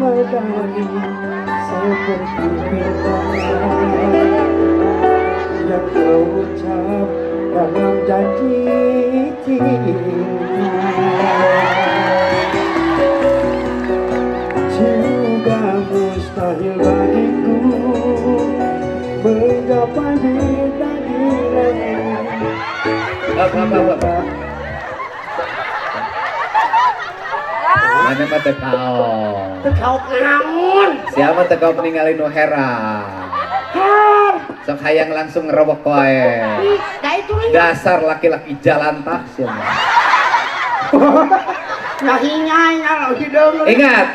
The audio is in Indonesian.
memadai seperti bintang yang kau ucap dalam janji cinta. Juga mustahil bagiku menggapai bintang di langit. Mana mah Tekau ngamun. siapa tegap ningali nu heran. Sok hayang langsung ngerobok wae. Dah itu nih. Dasar laki-laki jalan tak siapa. Nahinya lo hidung. Ingat,